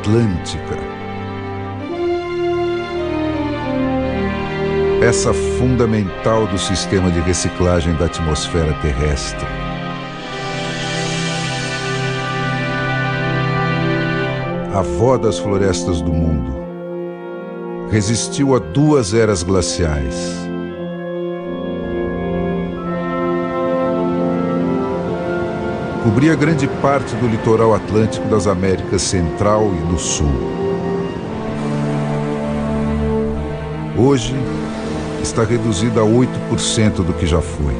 Atlântica. Peça fundamental do sistema de reciclagem da atmosfera terrestre. A avó das florestas do mundo. Resistiu a 2 eras glaciais. Cobria grande parte do litoral atlântico das Américas Central e do Sul. Hoje, está reduzida a 8% do que já foi.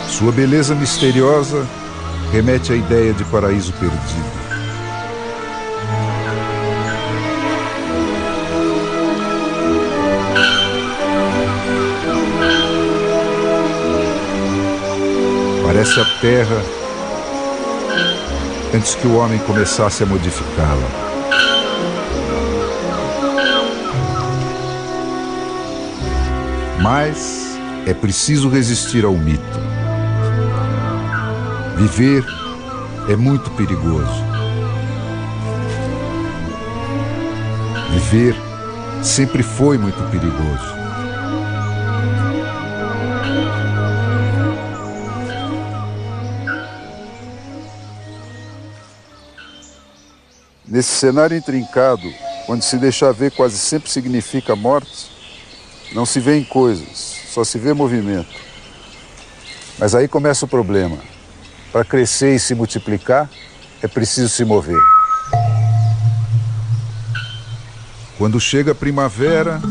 Sua beleza misteriosa remete à ideia de paraíso perdido. Parece a terra antes que o homem começasse a modificá-la. Mas é preciso resistir ao mito. Viver é muito perigoso. Viver sempre foi muito perigoso. Nesse cenário intrincado, onde se deixar ver quase sempre significa morte, não se vê em coisas, só se vê movimento. Mas aí começa o problema. Para crescer e se multiplicar, é preciso se mover. Quando chega a primavera,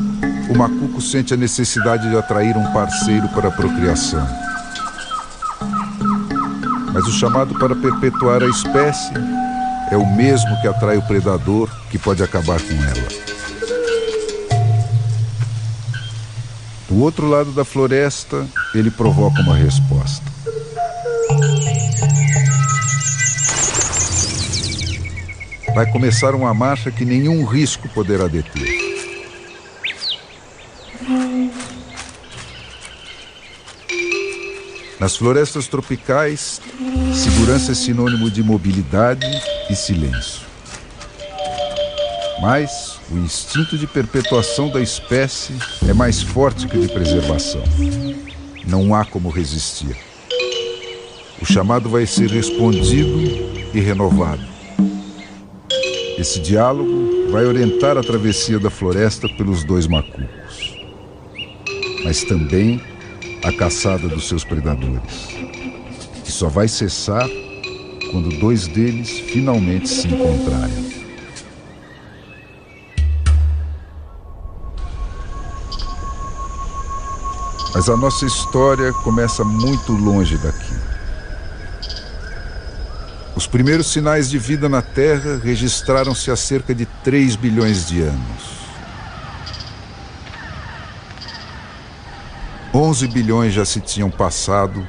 o macuco sente a necessidade de atrair um parceiro para a procriação. Mas o chamado para perpetuar a espécie é o mesmo que atrai o predador que pode acabar com ela. Do outro lado da floresta, ele provoca uma resposta. Vai começar uma marcha que nenhum risco poderá deter. Nas florestas tropicais, segurança é sinônimo de mobilidade e silêncio. Mas o instinto de perpetuação da espécie é mais forte que o de preservação. Não há como resistir. O chamado vai ser respondido e renovado. Esse diálogo vai orientar a travessia da floresta pelos 2 macucos, mas também a caçada dos seus predadores, que só vai cessar quando 2 deles finalmente se encontrarem. Mas a nossa história começa muito longe daqui. Os primeiros sinais de vida na Terra registraram-se há cerca de 3 bilhões de anos. 11 bilhões já se tinham passado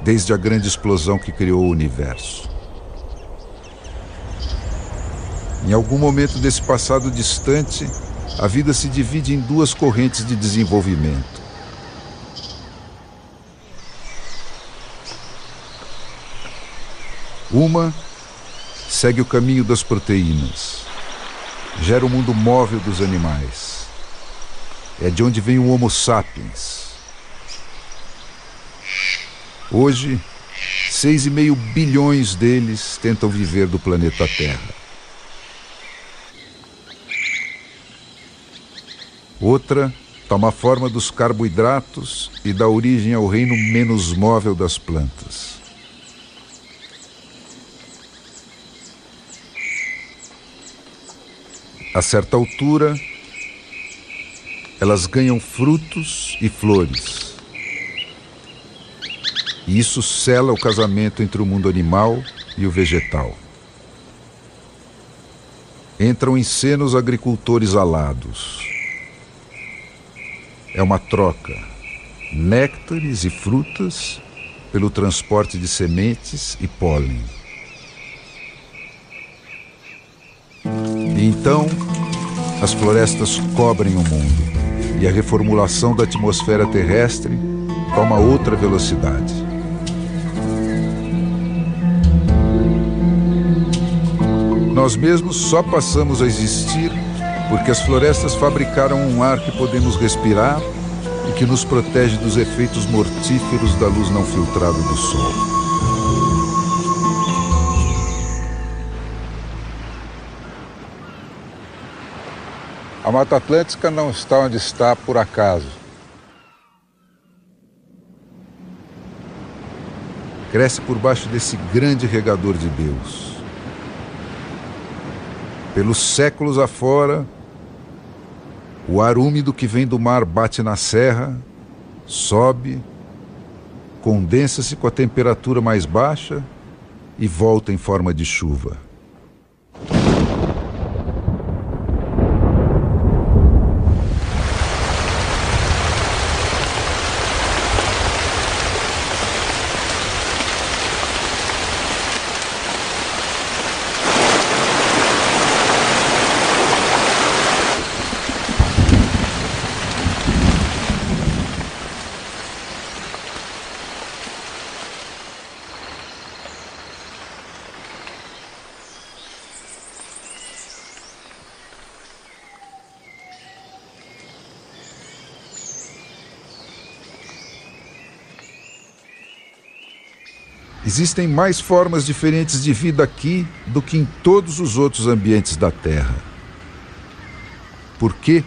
desde a grande explosão que criou o universo. Em algum momento desse passado distante, a vida se divide em 2 correntes de desenvolvimento. Uma segue o caminho das proteínas, gera o mundo móvel dos animais. É de onde vem o Homo sapiens. Hoje, 6,5 bilhões deles tentam viver do planeta Terra. Outra toma a forma dos carboidratos e dá origem ao reino menos móvel das plantas. A certa altura, elas ganham frutos e flores. E isso sela o casamento entre o mundo animal e o vegetal. Entram em cena os agricultores alados. É uma troca, néctares e frutas pelo transporte de sementes e pólen. E então, as florestas cobrem o mundo e a reformulação da atmosfera terrestre toma outra velocidade. Nós mesmos só passamos a existir porque as florestas fabricaram um ar que podemos respirar e que nos protege dos efeitos mortíferos da luz não filtrada do sol. A Mata Atlântica não está onde está por acaso. Cresce por baixo desse grande regador de Deus. Pelos séculos afora, o ar úmido que vem do mar bate na serra, sobe, condensa-se com a temperatura mais baixa e volta em forma de chuva. Existem mais formas diferentes de vida aqui do que em todos os outros ambientes da Terra. Por quê?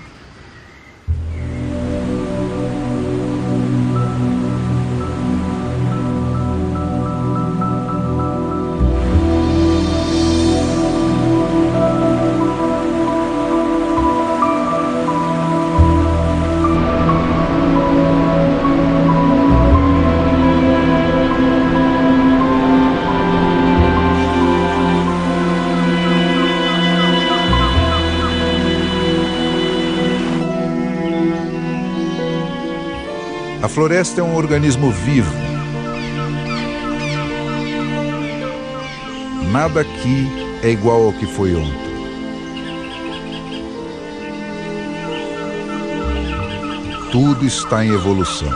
A floresta é um organismo vivo. Nada aqui é igual ao que foi ontem. Tudo está em evolução.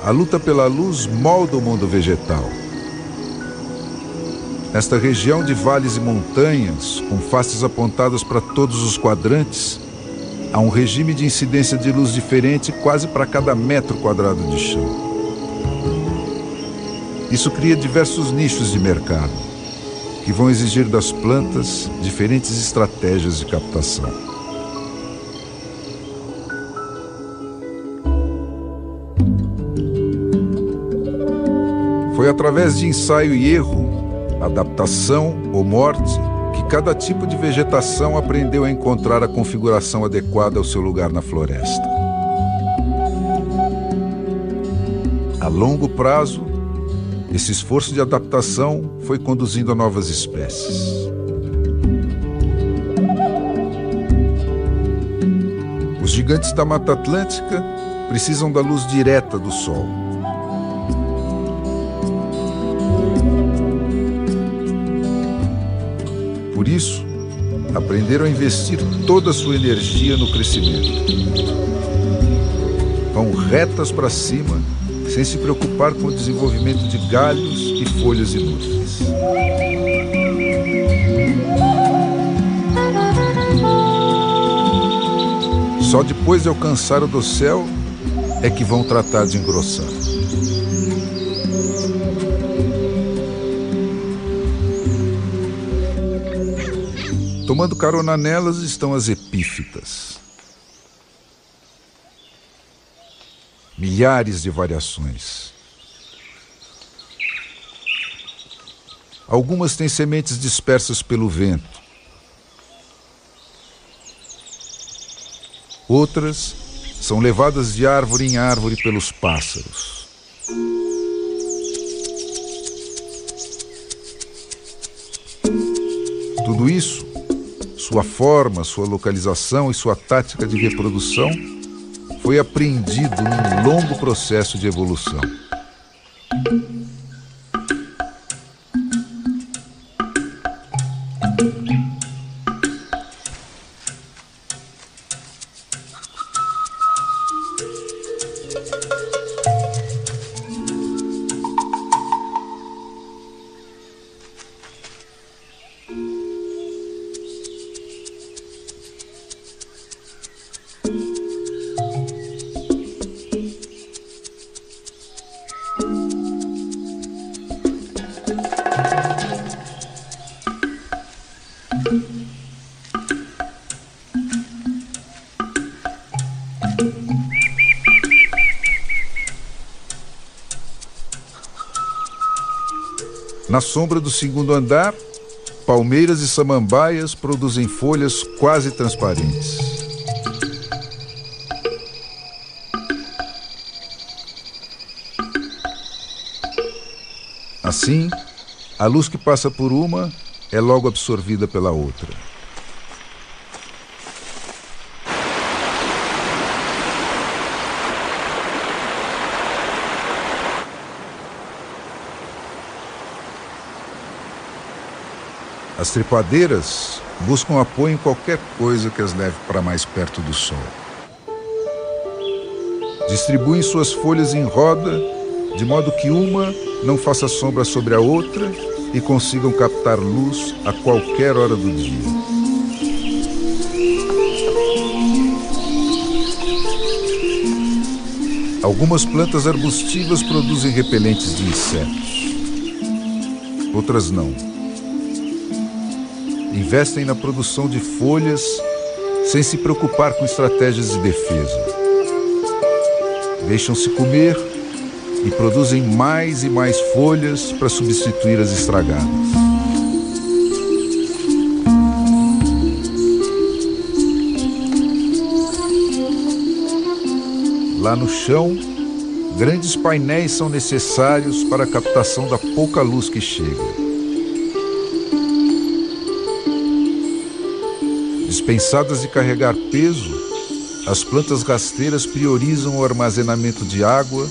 A luta pela luz molda o mundo vegetal. Nesta região de vales e montanhas, com faces apontadas para todos os quadrantes, há um regime de incidência de luz diferente quase para cada metro quadrado de chão. Isso cria diversos nichos de mercado, que vão exigir das plantas diferentes estratégias de captação. Foi através de ensaio e erro, adaptação ou morte, que cada tipo de vegetação aprendeu a encontrar a configuração adequada ao seu lugar na floresta. A longo prazo, esse esforço de adaptação foi conduzindo a novas espécies. Os gigantes da Mata Atlântica precisam da luz direta do sol. Por isso, aprenderam a investir toda a sua energia no crescimento. Vão retas para cima, sem se preocupar com o desenvolvimento de galhos e folhas inúteis. Só depois de alcançar o dossel é que vão tratar de engrossar. Tomando carona nelas estão as epífitas. Milhares de variações. Algumas têm sementes dispersas pelo vento. Outras são levadas de árvore em árvore pelos pássaros. Tudo isso, sua forma, sua localização e sua tática de reprodução, foi apreendido num longo processo de evolução. Na sombra do segundo andar, palmeiras e samambaias produzem folhas quase transparentes. Assim, a luz que passa por uma é logo absorvida pela outra. As trepadeiras buscam apoio em qualquer coisa que as leve para mais perto do sol. Distribuem suas folhas em roda, de modo que uma não faça sombra sobre a outra e consigam captar luz a qualquer hora do dia. Algumas plantas arbustivas produzem repelentes de insetos. Outras não. Investem na produção de folhas sem se preocupar com estratégias de defesa. Deixam-se comer e produzem mais e mais folhas para substituir as estragadas. Lá no chão, grandes painéis são necessários para a captação da pouca luz que chega. Dispensadas de carregar peso, as plantas rasteiras priorizam o armazenamento de água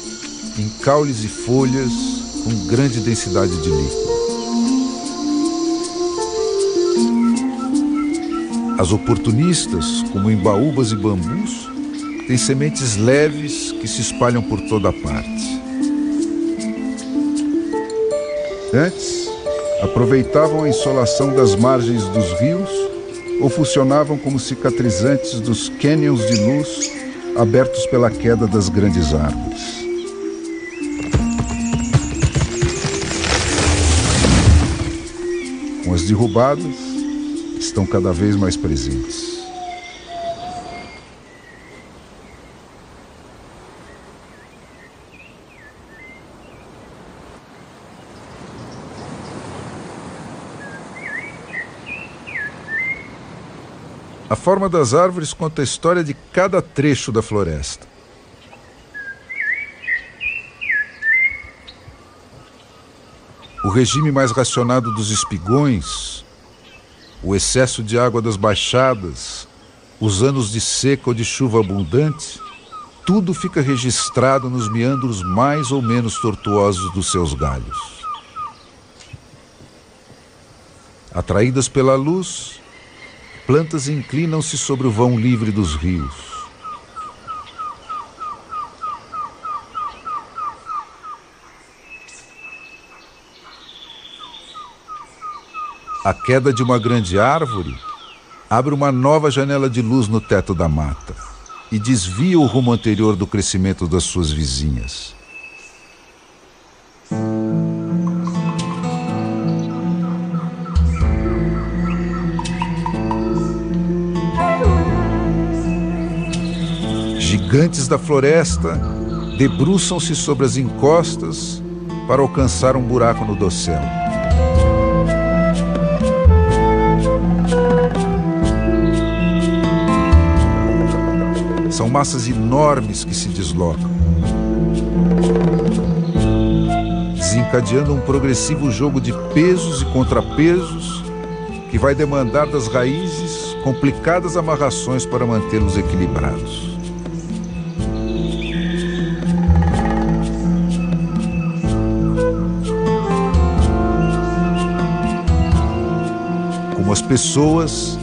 em caules e folhas com grande densidade de líquido. As oportunistas, como embaúbas e bambus, têm sementes leves que se espalham por toda a parte. Antes, aproveitavam a insolação das margens dos rios ou funcionavam como cicatrizantes dos cânions de luz abertos pela queda das grandes árvores. Com as derrubadas, estão cada vez mais presentes. A forma das árvores conta a história de cada trecho da floresta. O regime mais racionado dos espigões, o excesso de água das baixadas, os anos de seca ou de chuva abundante, tudo fica registrado nos meandros mais ou menos tortuosos dos seus galhos. Atraídas pela luz, plantas inclinam-se sobre o vão livre dos rios. A queda de uma grande árvore abre uma nova janela de luz no teto da mata e desvia o rumo anterior do crescimento das suas vizinhas. Gigantes da floresta debruçam-se sobre as encostas para alcançar um buraco no dossel. São massas enormes que se deslocam, desencadeando um progressivo jogo de pesos e contrapesos que vai demandar das raízes complicadas amarrações para mantê-los equilibrados. as pessoas,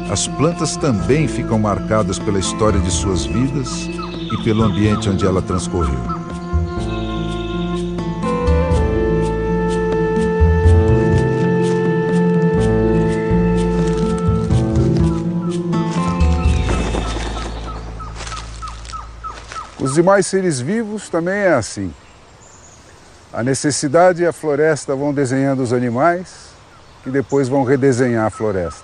as plantas também ficam marcadas pela história de suas vidas e pelo ambiente onde ela transcorreu. Os demais seres vivos também é assim. A necessidade e a floresta vão desenhando os animais, que depois vão redesenhar a floresta.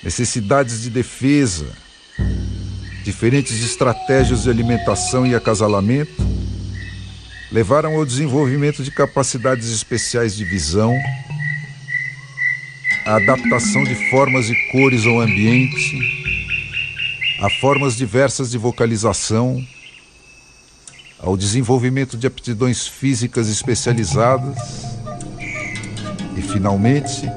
Necessidades de defesa, diferentes estratégias de alimentação e acasalamento levaram ao desenvolvimento de capacidades especiais de visão, a adaptação de formas e cores ao ambiente, a formas diversas de vocalização, ao desenvolvimento de aptidões físicas especializadas e, finalmente,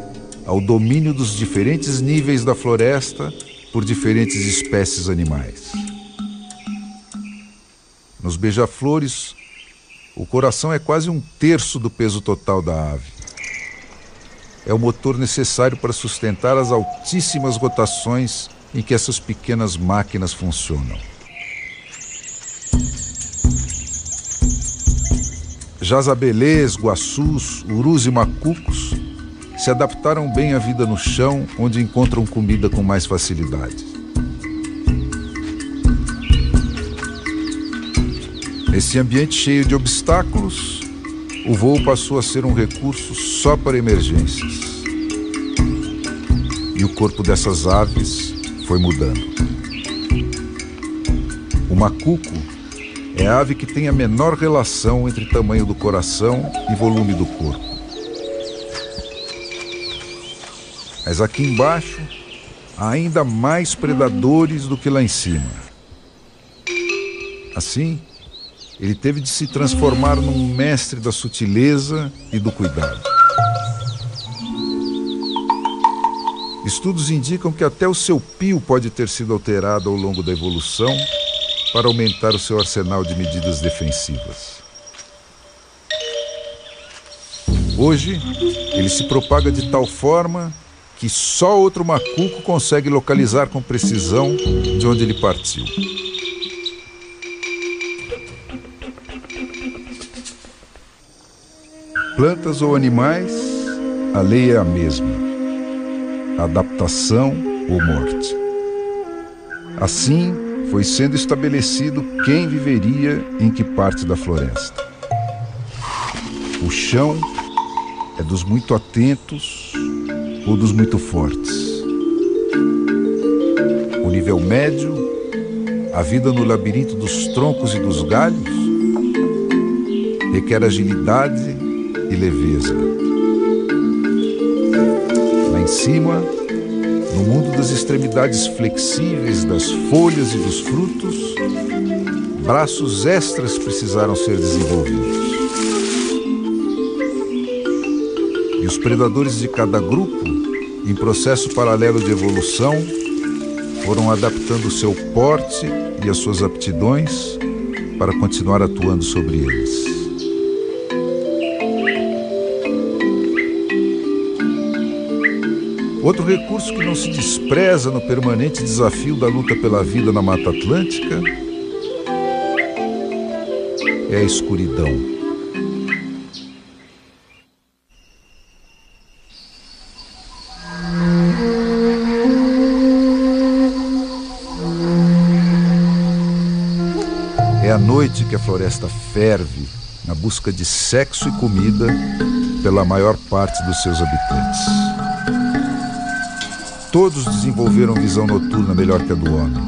ao domínio dos diferentes níveis da floresta por diferentes espécies animais. Nos beija-flores, o coração é quase 1/3 do peso total da ave. É o motor necessário para sustentar as altíssimas rotações em que essas pequenas máquinas funcionam. Já as abelês, guaçus, urus e macucos se adaptaram bem à vida no chão, onde encontram comida com mais facilidade. Nesse ambiente cheio de obstáculos, o voo passou a ser um recurso só para emergências. E o corpo dessas aves foi mudando. O macuco é a ave que tem a menor relação entre tamanho do coração e volume do corpo. Mas aqui embaixo há ainda mais predadores do que lá em cima. Assim, ele teve de se transformar num mestre da sutileza e do cuidado. Estudos indicam que até o seu pio pode ter sido alterado ao longo da evolução para aumentar o seu arsenal de medidas defensivas. Hoje, ele se propaga de tal forma que só outro macuco consegue localizar com precisão de onde ele partiu. Plantas ou animais, a lei é a mesma: adaptação ou morte. Assim, foi sendo estabelecido quem viveria em que parte da floresta. O chão é dos muito atentos ou dos muito fortes. O nível médio, a vida no labirinto dos troncos e dos galhos, requer agilidade e leveza. Lá em cima, no mundo das extremidades flexíveis das folhas e dos frutos, braços extras precisaram ser desenvolvidos. E os predadores de cada grupo, em processo paralelo de evolução, foram adaptando o seu porte e as suas aptidões para continuar atuando sobre eles. Outro recurso que não se despreza no permanente desafio da luta pela vida na Mata Atlântica é a escuridão. É à noite que a floresta ferve na busca de sexo e comida pela maior parte dos seus habitantes. Todos desenvolveram visão noturna melhor que a do homem.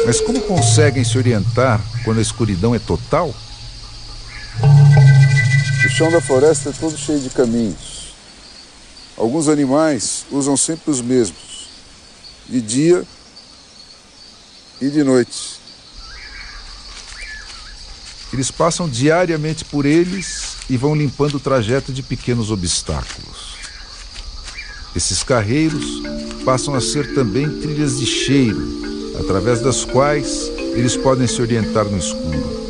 Mas como conseguem se orientar quando a escuridão é total? O chão da floresta é todo cheio de caminhos. Alguns animais usam sempre os mesmos, de dia e de noite. Eles passam diariamente por eles e vão limpando o trajeto de pequenos obstáculos. Esses carreiros passam a ser também trilhas de cheiro, através das quais eles podem se orientar no escuro.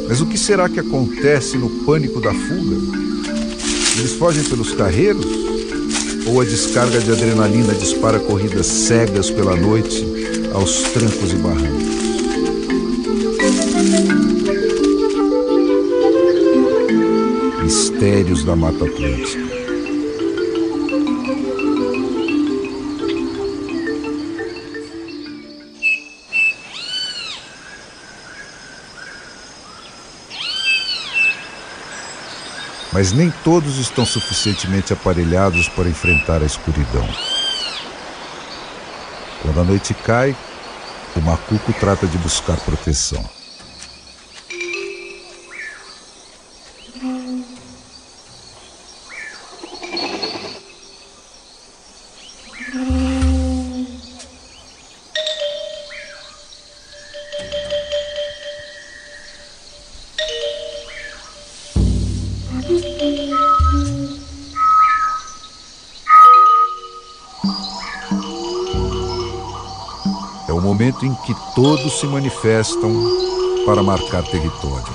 Mas o que será que acontece no pânico da fuga? Eles fogem pelos carreiros? Ou a descarga de adrenalina dispara corridas cegas pela noite aos trancos e barrancos? Mistérios da Mata Atlântica. Mas nem todos estão suficientemente aparelhados para enfrentar a escuridão. Quando a noite cai, o macuco trata de buscar proteção. É o momento em que todos se manifestam para marcar território.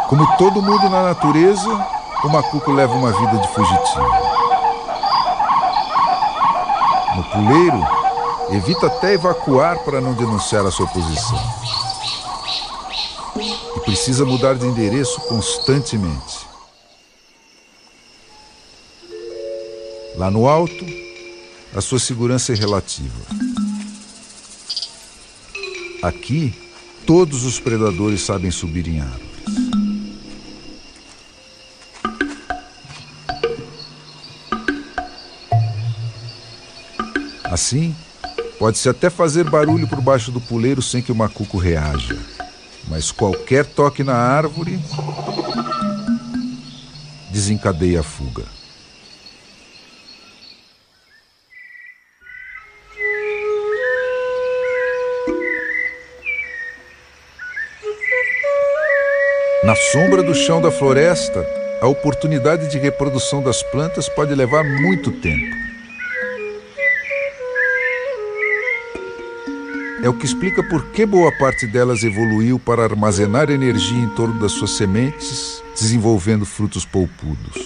Como todo mundo na natureza, o macuco leva uma vida de fugitivo. No puleiro, evita até evacuar para não denunciar a sua posição. E precisa mudar de endereço constantemente. Lá no alto, a sua segurança é relativa. Aqui, todos os predadores sabem subir em árvores. Assim, pode-se até fazer barulho por baixo do puleiro sem que o macuco reaja. Mas qualquer toque na árvore desencadeia a fuga. Na sombra do chão da floresta, a oportunidade de reprodução das plantas pode levar muito tempo. É o que explica por que boa parte delas evoluiu para armazenar energia em torno das suas sementes, desenvolvendo frutos polpudos.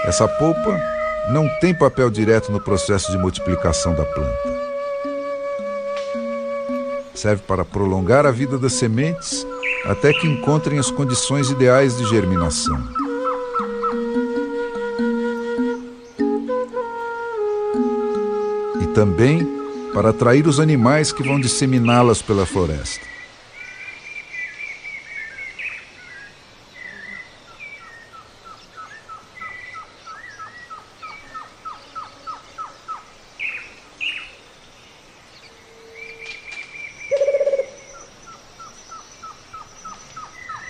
Essa polpa não tem papel direto no processo de multiplicação da planta. Serve para prolongar a vida das sementes até que encontrem as condições ideais de germinação. E também para atrair os animais que vão disseminá-las pela floresta.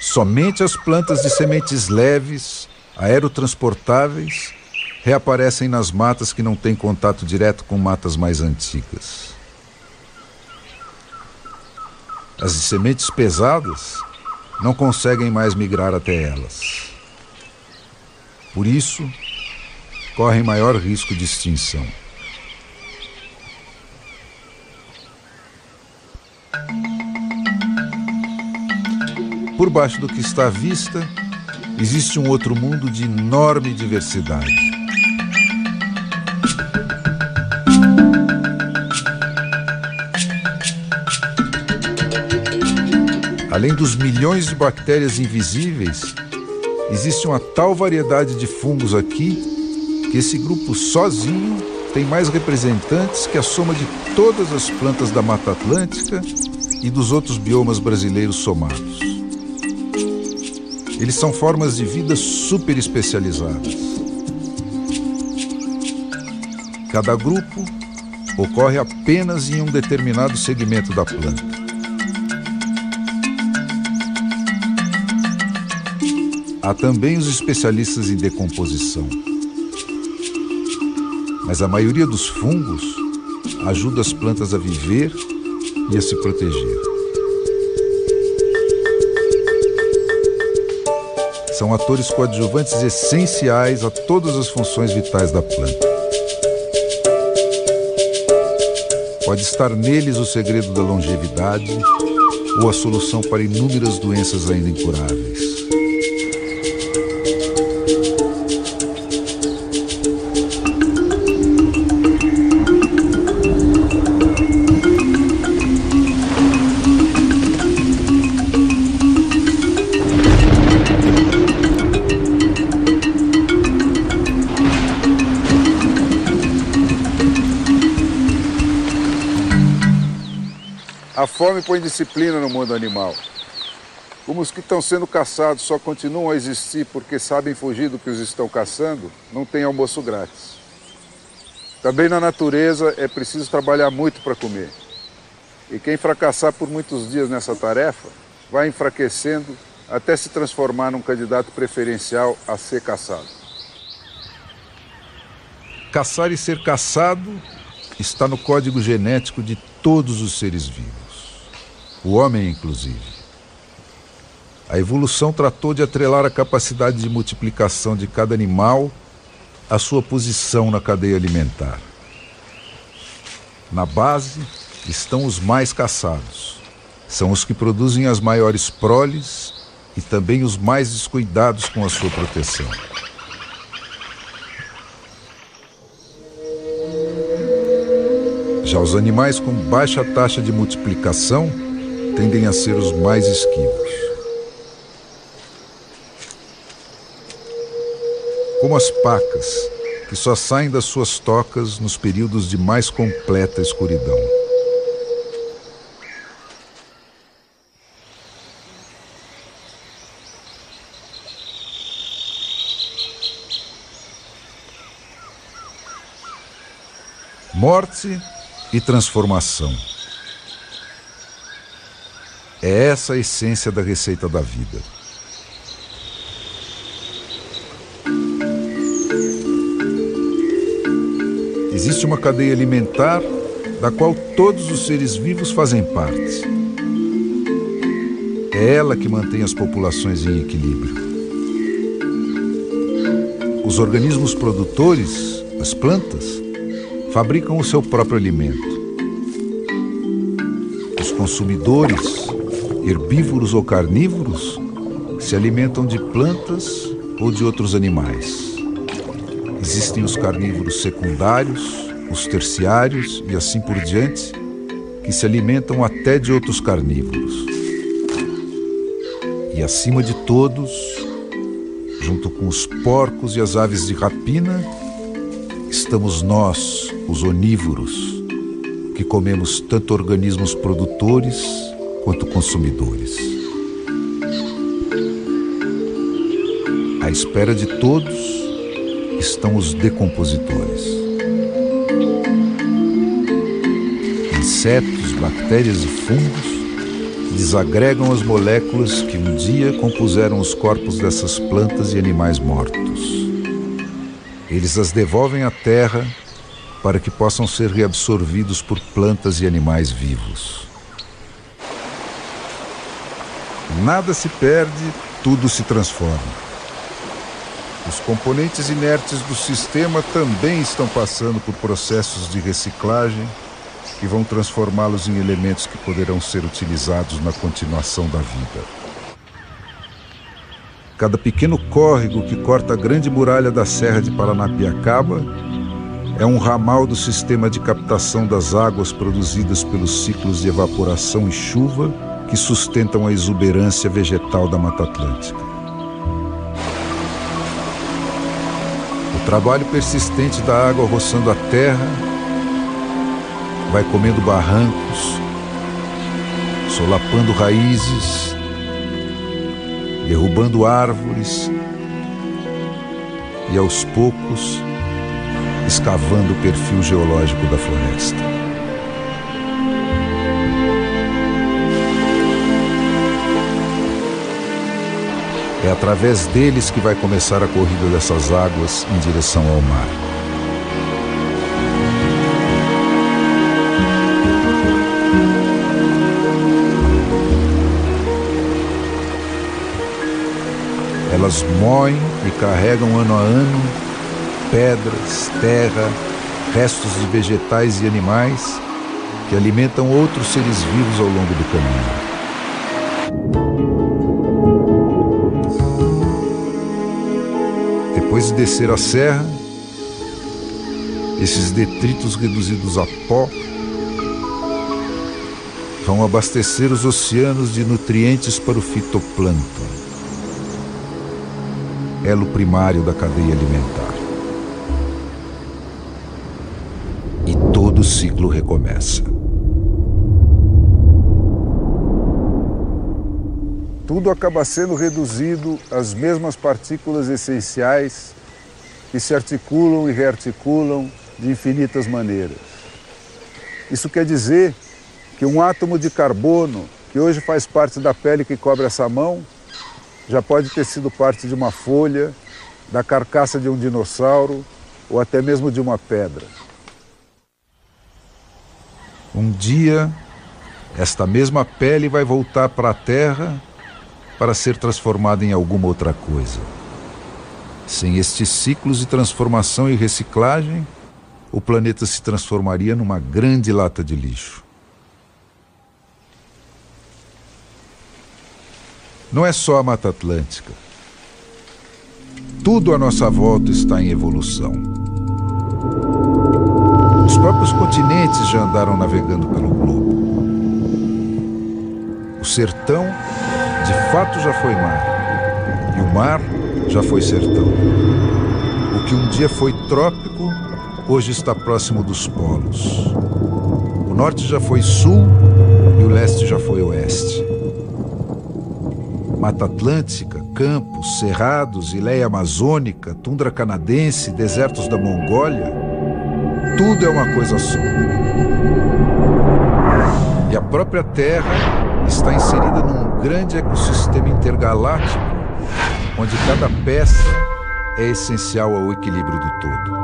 Somente as plantas de sementes leves, aerotransportáveis, reaparecem nas matas que não têm contato direto com matas mais antigas. As de sementes pesadas não conseguem mais migrar até elas. Por isso, correm maior risco de extinção. Por baixo do que está à vista, existe um outro mundo de enorme diversidade. Além dos milhões de bactérias invisíveis, existe uma tal variedade de fungos aqui que esse grupo sozinho tem mais representantes que a soma de todas as plantas da Mata Atlântica e dos outros biomas brasileiros somados. Eles são formas de vida super especializadas. Cada grupo ocorre apenas em um determinado segmento da planta. Há também os especialistas em decomposição. Mas a maioria dos fungos ajuda as plantas a viver e a se proteger. São atores coadjuvantes essenciais a todas as funções vitais da planta. Pode estar neles o segredo da longevidade ou a solução para inúmeras doenças ainda incuráveis. A fome põe disciplina no mundo animal. Como os que estão sendo caçados só continuam a existir porque sabem fugir do que os estão caçando, não tem almoço grátis. Também na natureza é preciso trabalhar muito para comer. E quem fracassar por muitos dias nessa tarefa vai enfraquecendo até se transformar num candidato preferencial a ser caçado. Caçar e ser caçado está no código genético de todos os seres vivos. O homem, inclusive. A evolução tratou de atrelar a capacidade de multiplicação de cada animal à sua posição na cadeia alimentar. Na base estão os mais caçados. São os que produzem as maiores proles e também os mais descuidados com a sua proteção. Já os animais com baixa taxa de multiplicação tendem a ser os mais esquivos. Como as pacas, que só saem das suas tocas nos períodos de mais completa escuridão. Morte e transformação. É essa a essência da receita da vida. Existe uma cadeia alimentar da qual todos os seres vivos fazem parte. É ela que mantém as populações em equilíbrio. Os organismos produtores, as plantas, fabricam o seu próprio alimento. Os consumidores, herbívoros ou carnívoros, se alimentam de plantas ou de outros animais. Existem os carnívoros secundários, os terciários e assim por diante, que se alimentam até de outros carnívoros. E acima de todos, junto com os porcos e as aves de rapina, estamos nós, os onívoros, que comemos tanto organismos produtores quanto consumidores. À espera de todos estão os decompositores. Insetos, bactérias e fungos desagregam as moléculas que um dia compuseram os corpos dessas plantas e animais mortos. Eles as devolvem à terra para que possam ser reabsorvidos por plantas e animais vivos. Nada se perde, tudo se transforma. Os componentes inertes do sistema também estão passando por processos de reciclagem que vão transformá-los em elementos que poderão ser utilizados na continuação da vida. Cada pequeno córrego que corta a grande muralha da Serra de Paranapiacaba é um ramal do sistema de captação das águas produzidas pelos ciclos de evaporação e chuva que sustentam a exuberância vegetal da Mata Atlântica. O trabalho persistente da água roçando a terra vai comendo barrancos, solapando raízes, derrubando árvores e, aos poucos, escavando o perfil geológico da floresta. É através deles que vai começar a corrida dessas águas em direção ao mar. Elas moem e carregam ano a ano pedras, terra, restos de vegetais e animais que alimentam outros seres vivos ao longo do caminho. Depois de descer a serra, esses detritos reduzidos a pó vão abastecer os oceanos de nutrientes para o fitoplâncton, elo primário da cadeia alimentar. E todo o ciclo recomeça. Tudo acaba sendo reduzido às mesmas partículas essenciais que se articulam e rearticulam de infinitas maneiras. Isso quer dizer que um átomo de carbono, que hoje faz parte da pele que cobre essa mão, já pode ter sido parte de uma folha, da carcaça de um dinossauro ou até mesmo de uma pedra. Um dia, esta mesma pele vai voltar para a Terra para ser transformada em alguma outra coisa. Sem estes ciclos de transformação e reciclagem, o planeta se transformaria numa grande lata de lixo. Não é só a Mata Atlântica. Tudo à nossa volta está em evolução. Os próprios continentes já andaram navegando pelo globo. O sertão, de fato, já foi mar. E o mar já foi sertão. O que um dia foi trópico, hoje está próximo dos polos. O norte já foi sul e o leste já foi oeste. Mata Atlântica, campos, cerrados, ileia amazônica, tundra canadense, desertos da Mongólia, tudo é uma coisa só. E a própria Terra está inserida num grande ecossistema intergaláctico, onde cada peça é essencial ao equilíbrio do todo.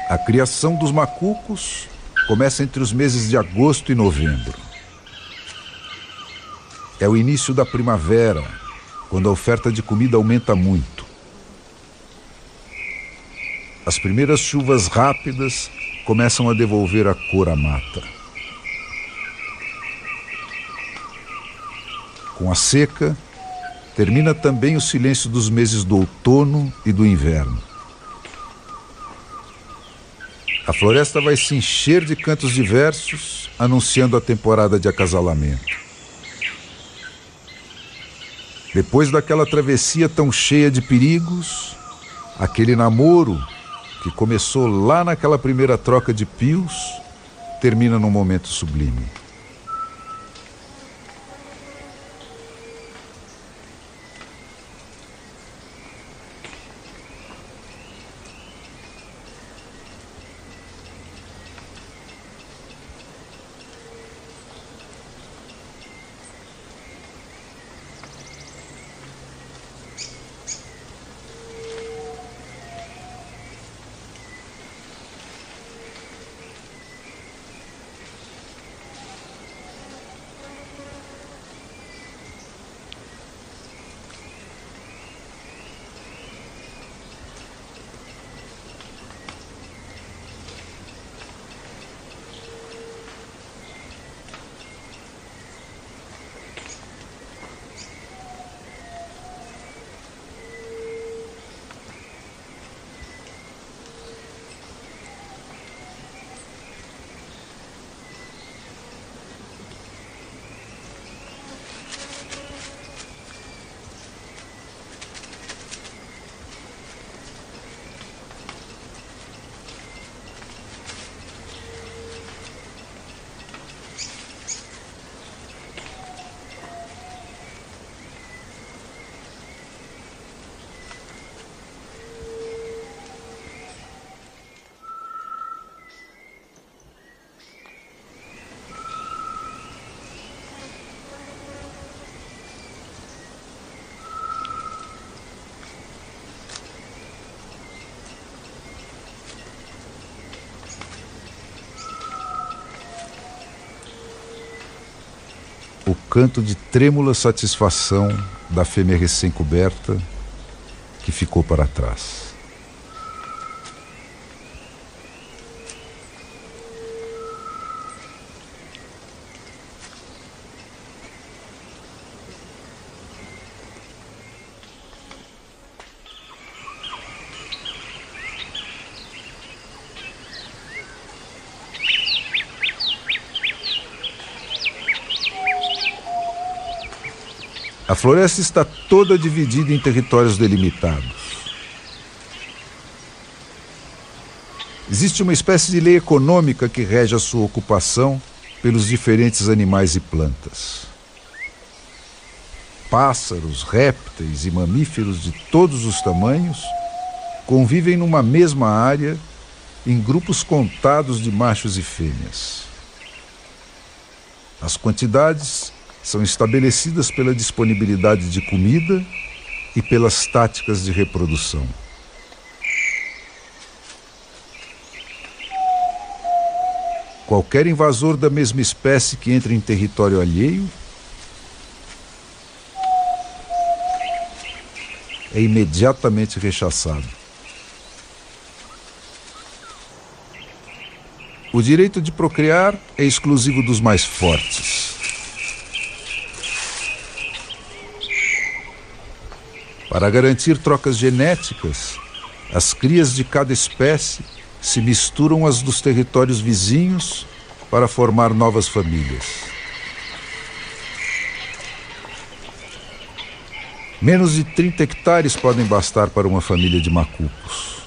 A criação dos macucos começa entre os meses de agosto e novembro. É o início da primavera, quando a oferta de comida aumenta muito. As primeiras chuvas rápidas começam a devolver a cor à mata. Com a seca, termina também o silêncio dos meses do outono e do inverno. A floresta vai se encher de cantos diversos, anunciando a temporada de acasalamento. Depois daquela travessia tão cheia de perigos, aquele namoro que começou lá naquela primeira troca de pios, termina num momento sublime. o canto de trêmula satisfação da fêmea recém-coberta que ficou para trás. A floresta está toda dividida em territórios delimitados. Existe uma espécie de lei econômica que rege a sua ocupação pelos diferentes animais e plantas. Pássaros, répteis e mamíferos de todos os tamanhos convivem numa mesma área em grupos contados de machos e fêmeas. As quantidades são estabelecidas pela disponibilidade de comida e pelas táticas de reprodução. Qualquer invasor da mesma espécie que entre em território alheio é imediatamente rechaçado. O direito de procriar é exclusivo dos mais fortes. Para garantir trocas genéticas, as crias de cada espécie se misturam às dos territórios vizinhos para formar novas famílias. Menos de 30 hectares podem bastar para uma família de macacos.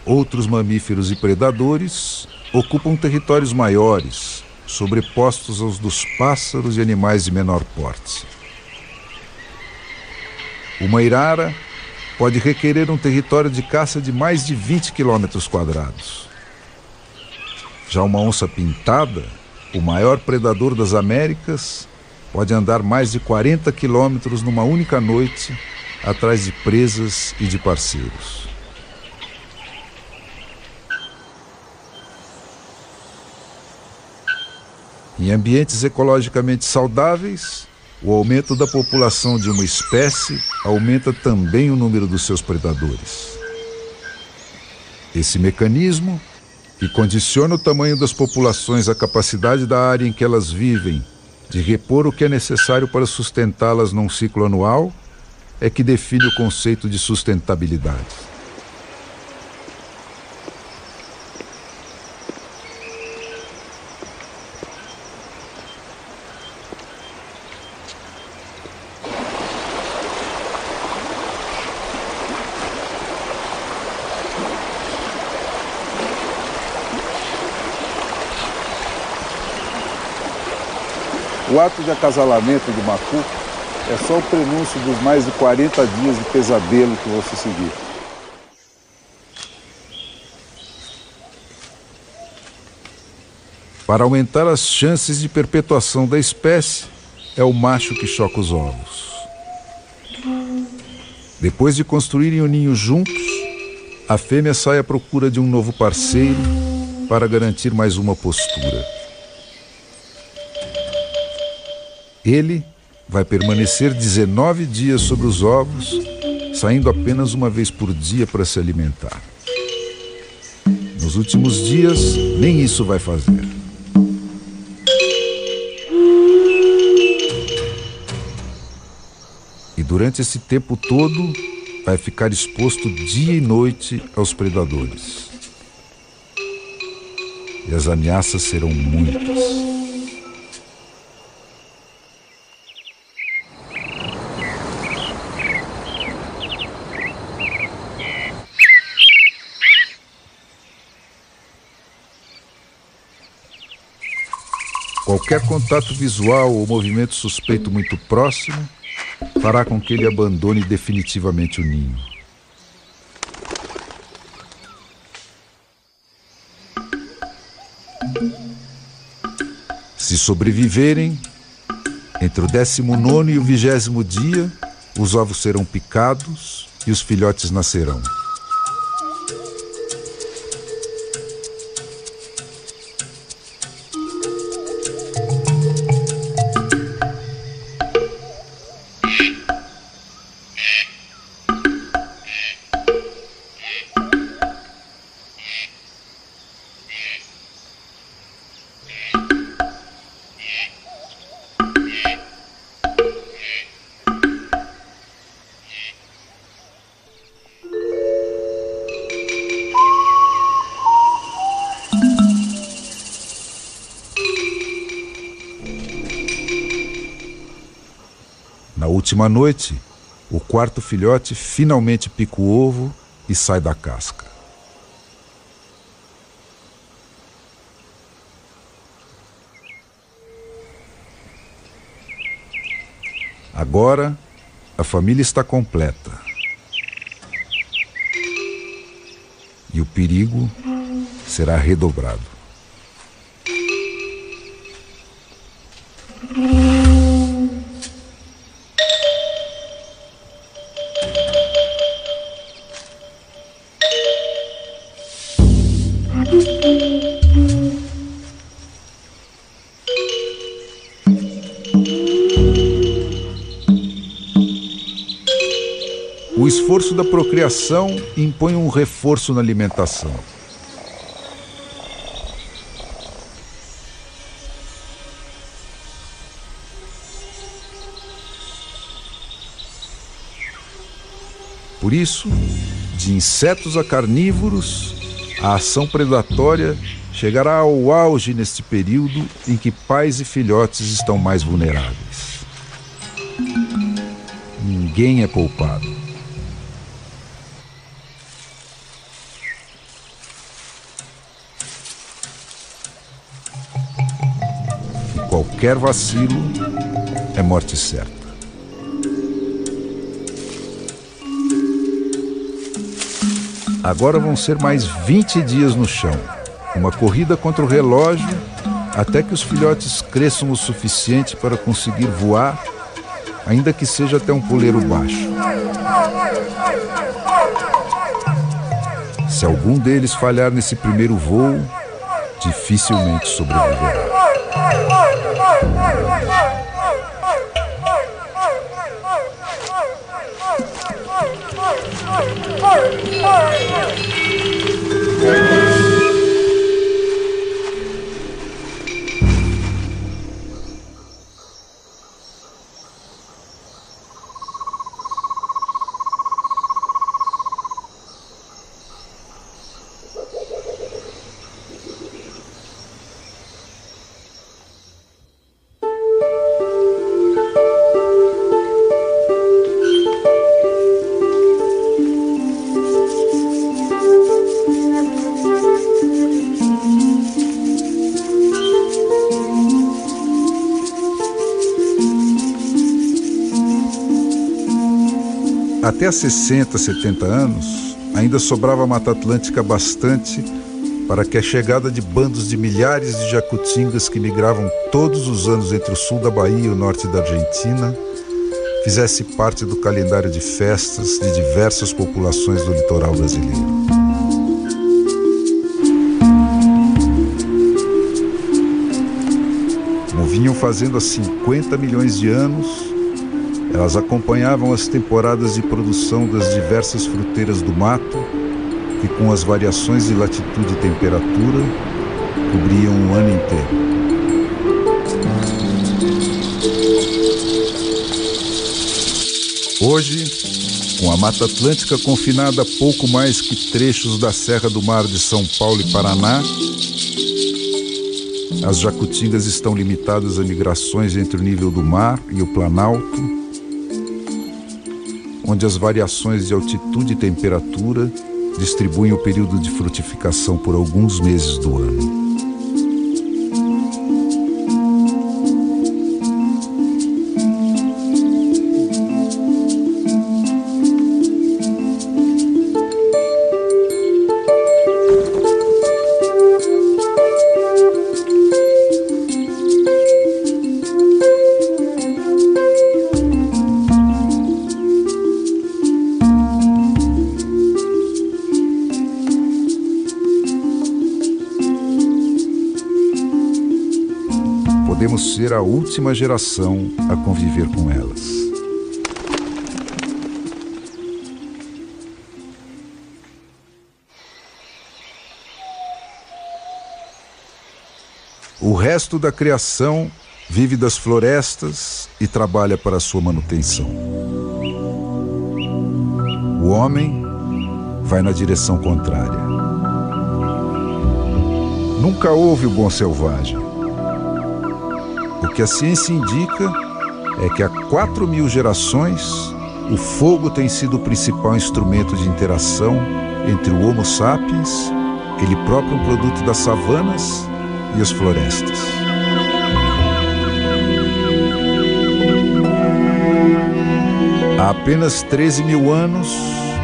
Outros mamíferos e predadores ocupam territórios maiores, sobrepostos aos dos pássaros e animais de menor porte. Uma irara pode requerer um território de caça de mais de 20 quilômetros quadrados. Já uma onça pintada, o maior predador das Américas, pode andar mais de 40 quilômetros numa única noite atrás de presas e de parceiros. Em ambientes ecologicamente saudáveis, o aumento da população de uma espécie aumenta também o número dos seus predadores. Esse mecanismo, que condiciona o tamanho das populações à capacidade da área em que elas vivem de repor o que é necessário para sustentá-las num ciclo anual, é que define o conceito de sustentabilidade. O ato de acasalamento do macaco é só o prenúncio dos mais de 40 dias de pesadelo que vão se seguir. Para aumentar as chances de perpetuação da espécie, é o macho que choca os ovos. Depois de construírem o ninho juntos, a fêmea sai à procura de um novo parceiro para garantir mais uma postura. Ele vai permanecer 19 dias sobre os ovos, saindo apenas uma vez por dia para se alimentar. Nos últimos dias, nem isso vai fazer. E durante esse tempo todo, vai ficar exposto dia e noite aos predadores. E as ameaças serão muitas. Qualquer contato visual ou movimento suspeito muito próximo fará com que ele abandone definitivamente o ninho. Se sobreviverem, entre o 19º e o 20º dia, os ovos serão picados e os filhotes nascerão. Na última noite, o quarto filhote finalmente pica o ovo e sai da casca. Agora, a família está completa. E o perigo será redobrado. O esforço da procriação impõe um reforço na alimentação. Por isso, de insetos a carnívoros, a ação predatória chegará ao auge neste período em que pais e filhotes estão mais vulneráveis. Ninguém é poupado. Qualquer vacilo é morte certa. Agora vão ser mais 20 dias no chão. Uma corrida contra o relógio até que os filhotes cresçam o suficiente para conseguir voar, ainda que seja até um puleiro baixo. Se algum deles falhar nesse primeiro voo, dificilmente sobreviverá. Até 60, 70 anos, ainda sobrava Mata Atlântica bastante para que a chegada de bandos de milhares de jacutingas que migravam todos os anos entre o sul da Bahia e o norte da Argentina fizesse parte do calendário de festas de diversas populações do litoral brasileiro. Como vinham fazendo há 50 milhões de anos, elas acompanhavam as temporadas de produção das diversas fruteiras do mato, que com as variações de latitude e temperatura, cobriam o ano inteiro. Hoje, com a Mata Atlântica confinada a pouco mais que trechos da Serra do Mar de São Paulo e Paraná, as jacutingas estão limitadas a migrações entre o nível do mar e o Planalto, onde as variações de altitude e temperatura distribuem o período de frutificação por alguns meses do ano. Podemos ser a última geração a conviver com elas. O resto da criação vive das florestas e trabalha para a sua manutenção. O homem vai na direção contrária. Nunca houve o bom selvagem. O que a ciência indica é que há 4.000 gerações o fogo tem sido o principal instrumento de interação entre o Homo sapiens, ele próprio um produto das savanas, e as florestas. Há apenas 13.000 anos,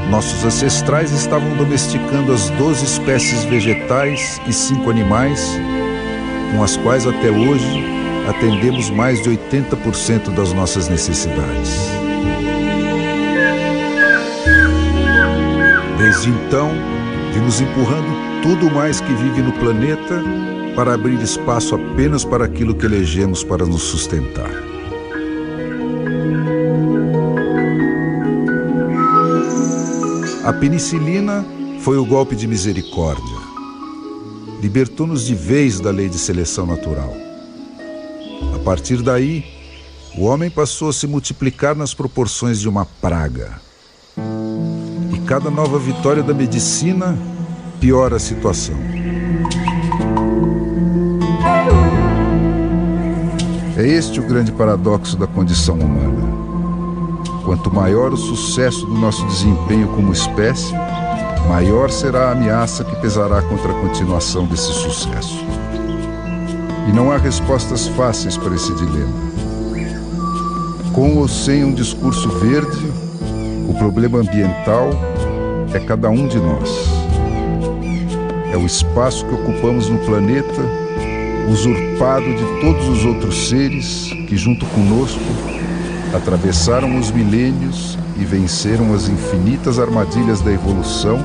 nossos ancestrais estavam domesticando as 12 espécies vegetais e 5 animais, com as quais até hoje atendemos mais de 80% das nossas necessidades. Desde então, vimos empurrando tudo mais que vive no planeta para abrir espaço apenas para aquilo que elegemos para nos sustentar. A penicilina foi o golpe de misericórdia. Libertou-nos de vez da lei de seleção natural. A partir daí, o homem passou a se multiplicar nas proporções de uma praga. E cada nova vitória da medicina piora a situação. É este o grande paradoxo da condição humana. Quanto maior o sucesso do nosso desempenho como espécie, maior será a ameaça que pesará contra a continuação desse sucesso. E não há respostas fáceis para esse dilema. Com ou sem um discurso verde, o problema ambiental é cada um de nós. É o espaço que ocupamos no planeta, usurpado de todos os outros seres que, junto conosco, atravessaram os milênios e venceram as infinitas armadilhas da evolução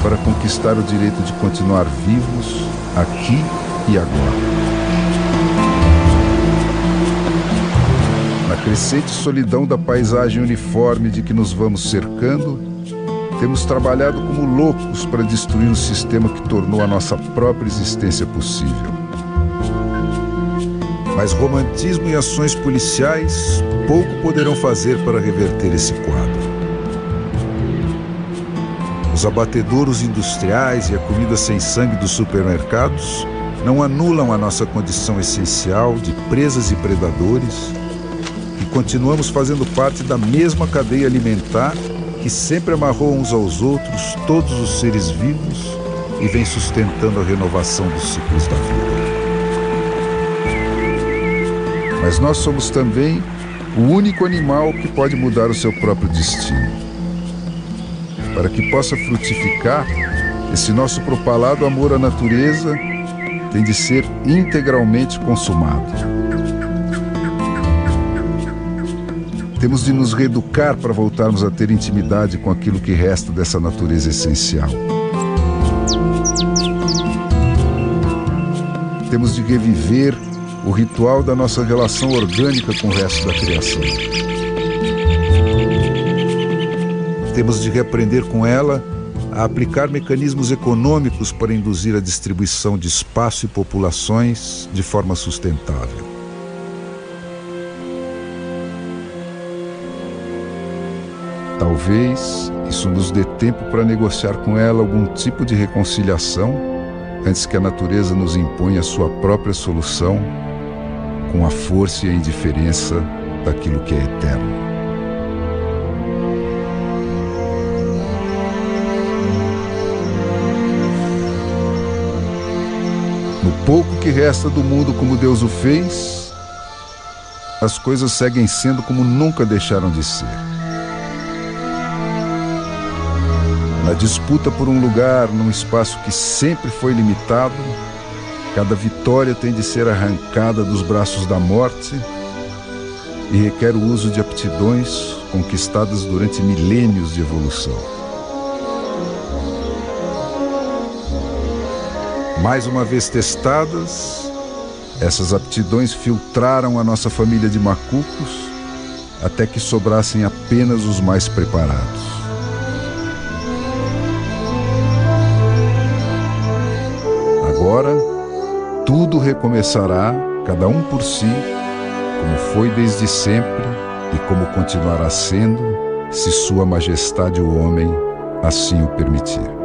para conquistar o direito de continuar vivos aqui e agora. Na crescente solidão da paisagem uniforme de que nos vamos cercando, temos trabalhado como loucos para destruir o sistema que tornou a nossa própria existência possível. Mas romantismo e ações policiais pouco poderão fazer para reverter esse quadro. Os abatedouros industriais e a comida sem sangue dos supermercados não anulam a nossa condição essencial de presas e predadores, e continuamos fazendo parte da mesma cadeia alimentar que sempre amarrou uns aos outros todos os seres vivos e vem sustentando a renovação dos ciclos da vida. Mas nós somos também o único animal que pode mudar o seu próprio destino. Para que possa frutificar, esse nosso propalado amor à natureza tem de ser integralmente consumado. Temos de nos reeducar para voltarmos a ter intimidade com aquilo que resta dessa natureza essencial. Temos de reviver o ritual da nossa relação orgânica com o resto da criação. Temos de reaprender com ela a aplicar mecanismos econômicos para induzir a distribuição de espaço e populações de forma sustentável. Talvez isso nos dê tempo para negociar com ela algum tipo de reconciliação antes que a natureza nos imponha a sua própria solução com a força e a indiferença daquilo que é eterno. No pouco que resta do mundo como Deus o fez, as coisas seguem sendo como nunca deixaram de ser. Na disputa por um lugar num espaço que sempre foi limitado, cada vitória tem de ser arrancada dos braços da morte e requer o uso de aptidões conquistadas durante milênios de evolução. Mais uma vez testadas, essas aptidões filtraram a nossa família de macucos até que sobrassem apenas os mais preparados. Agora, tudo recomeçará, cada um por si, como foi desde sempre e como continuará sendo, se Sua Majestade o Homem assim o permitir.